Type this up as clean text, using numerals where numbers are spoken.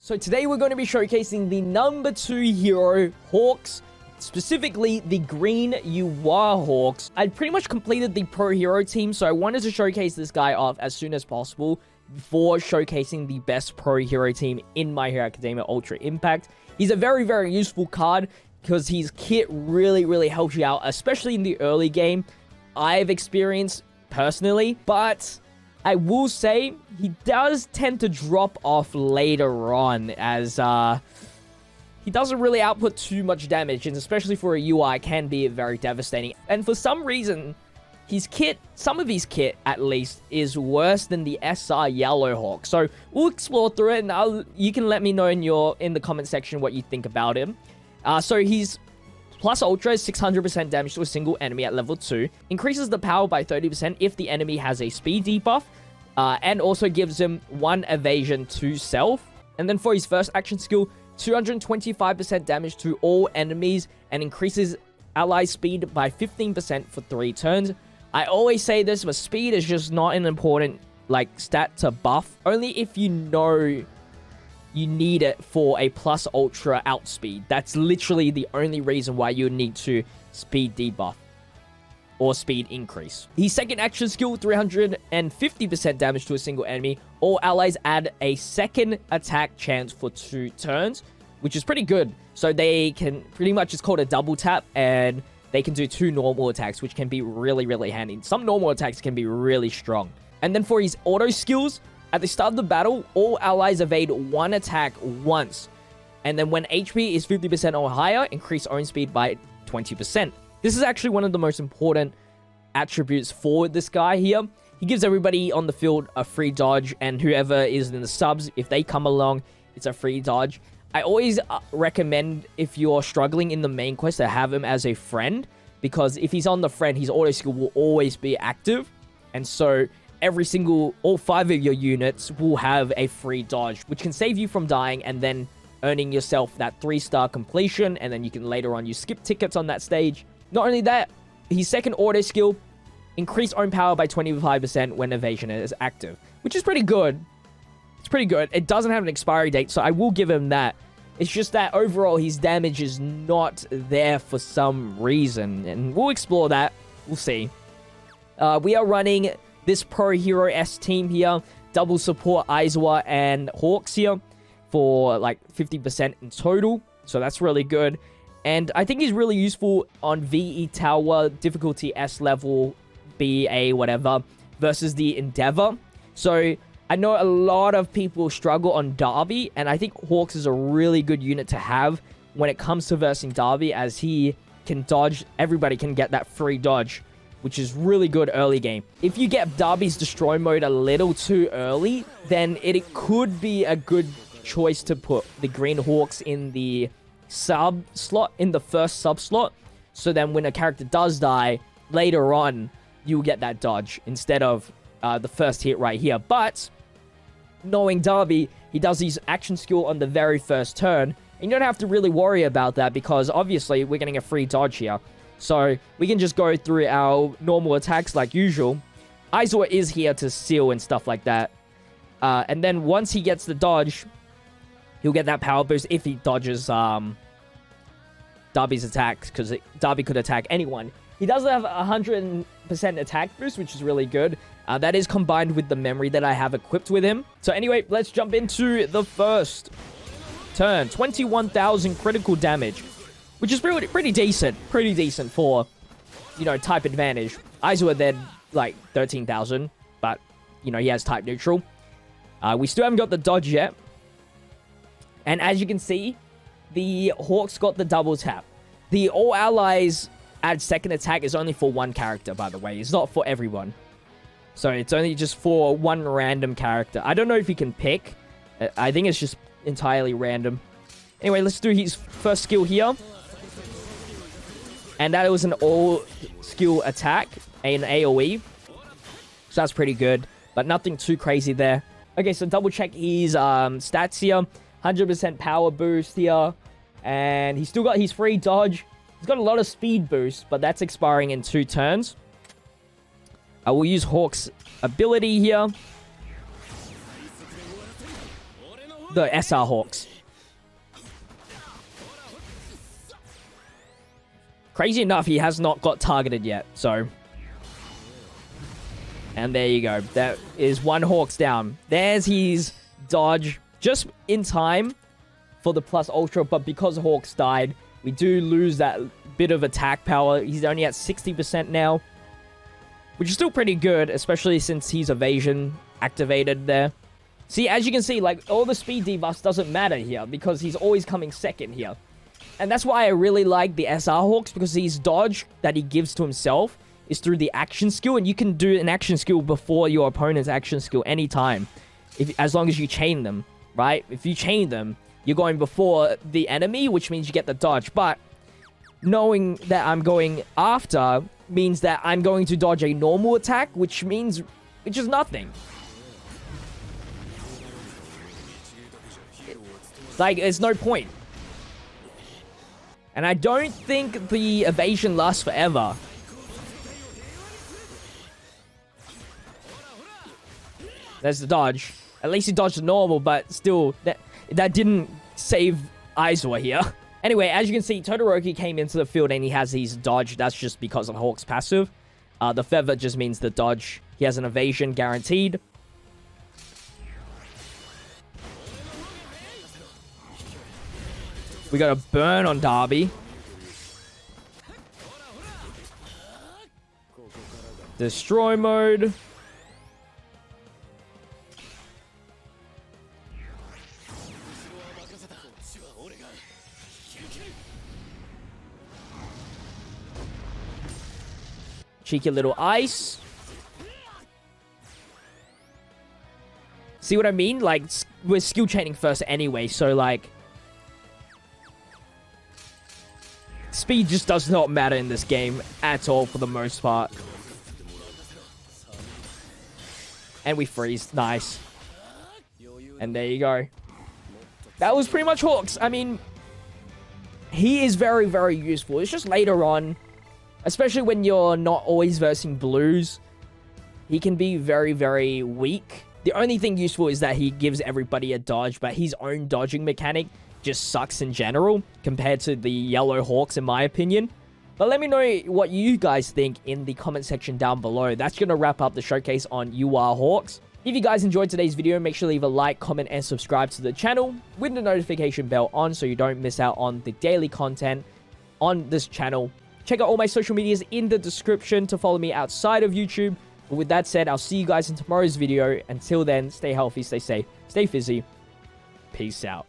So today we're going to be showcasing the #2 hero, Hawks, specifically the green Yuwa Hawks. I'd pretty much completed the pro hero team, so I wanted to showcase this guy off as soon as possible before showcasing the best pro hero team in My Hero Academia Ultra Impact. He's a very, very useful card because his kit really helps you out, especially in the early game. I've experienced personally, but I will say he does tend to drop off later on as he doesn't really output too much damage, and especially for a UI can be very devastating. And for some reason, his kit, some of his kit at least, is worse than the SR Yellow Hawk. So we'll explore through it, and you can let me know in the comment section what you think about him. So he's Plus Ultra is 600% damage to a single enemy at level 2. Increases the power by 30% if the enemy has a speed debuff. And also gives him 1 evasion to self. And then for his first action skill, 225% damage to all enemies. And increases ally speed by 15% for 3 turns. I always say this, but speed is just not an important stat to buff. Only if you know you need it for a Plus Ultra outspeed. That's literally the only reason why you need to speed debuff or speed increase. His second action skill, 350% damage to a single enemy. All allies add a second attack chance for 2 turns, which is pretty good. So they can pretty much, it's called a double tap, and they can do 2 normal attacks, which can be really handy. Some normal attacks can be really strong. And then for his auto skills, at the start of the battle, all allies evade 1 attack once. And then when HP is 50% or higher, increase own speed by 20%. This is actually one of the most important attributes for this guy here. He gives everybody on the field a free dodge, and whoever is in the subs, if they come along, it's a free dodge. I always recommend, if you're struggling in the main quest, to have him as a friend, because if he's on the friend, his auto skill will always be active. And so all 5 of your units will have a free dodge, which can save you from dying and then earning yourself that 3-star completion, and then you can later on use skip tickets on that stage. Not only that, his second auto skill, increase own power by 25% when evasion is active, which is pretty good. It's pretty good. It doesn't have an expiry date, so I will give him that. It's just that overall his damage is not there for some reason, and we'll explore that. We'll see. We are running this Pro Hero S team here. Double support Aizawa and Hawks here for 50% in total. So that's really good. And I think he's really useful on VE Tower, difficulty S level, BA, whatever, versus the Endeavor. So I know a lot of people struggle on Darby, and I think Hawks is a really good unit to have when it comes to versing Darby, as he can dodge. Everybody can get that free dodge, which is really good early game. If you get Darby's destroy mode a little too early, then it could be a good choice to put the Green Hawks in the sub slot, in the first sub slot, so then when a character does die later on, you'll get that dodge instead of the first hit right here. But knowing Darby, he does his action skill on the very first turn, and you don't have to really worry about that because obviously we're getting a free dodge here. So we can just go through our normal attacks like usual. Aizawa is here to seal and stuff like that. And then once he gets the dodge, he'll get that power boost if he dodges Darby's attacks, because Darby could attack anyone. He does have 100% attack boost, which is really good. That is combined with the memory that I have equipped with him. So anyway, let's jump into the first turn. 21,000 critical damage, which is pretty decent. Pretty decent for, type advantage. Aizawa then, 13,000, but, he has type neutral. We still haven't got the dodge yet. And as you can see, the Hawks got the double tap. The all allies add second attack is only for 1 character, by the way. It's not for everyone. So it's only just for 1 random character. I don't know if he can pick. I think it's just entirely random. Anyway, let's do his first skill here. And that was an all-skill attack, an AoE. So that's pretty good, but nothing too crazy there. Okay, so double check his stats here. 100% power boost here. And he's still got his free dodge. He's got a lot of speed boost, but that's expiring in 2 turns. I will use Hawk's ability here. the SR Hawks. Crazy enough, he has not got targeted yet, so... And there you go. That is one Hawks down. There's his dodge. Just in time for the plus ultra, but because Hawks died, we do lose that bit of attack power. He's only at 60% now, which is still pretty good, especially since he's evasion activated there. See, as you can see, like, all the speed debuffs doesn't matter here because he's always coming second here. And that's why I really like the SR Hawks, because his dodge that he gives to himself is through the action skill, and you can do an action skill before your opponent's action skill anytime, as long as you chain them, right? If you chain them, you're going before the enemy, which means you get the dodge. But knowing that I'm going after means that I'm going to dodge a normal attack, which is nothing. Like, there's no point. And I don't think the evasion lasts forever. There's the dodge. At least he dodged the normal, but still, that didn't save Aizawa here. Anyway, as you can see, Todoroki came into the field and he has his dodge. That's just because of Hawk's passive. The feather just means the dodge. He has an evasion guaranteed. We got a burn on Darby. Destroy mode. Cheeky little ice. See what I mean? Like, we're skill chaining first anyway, so like... Speed just does not matter in this game at all for the most part. And we freeze. Nice. And there you go. That was pretty much Hawks. I mean, he is very, very useful. It's just later on, especially when you're not always versing blues, he can be very, very weak. The only thing useful is that he gives everybody a dodge, but his own dodging mechanic just sucks in general compared to the yellow Hawks, in my opinion. But let me know what you guys think in the comment section down below. That's going to wrap up the showcase on UR Hawks. If you guys enjoyed today's video, make sure to leave a like, comment, and subscribe to the channel with the notification bell on so you don't miss out on the daily content on this channel. Check out all my social medias in the description to follow me outside of YouTube. But with that said, I'll see you guys in tomorrow's video. Until then, stay healthy, stay safe, stay fizzy. Peace out.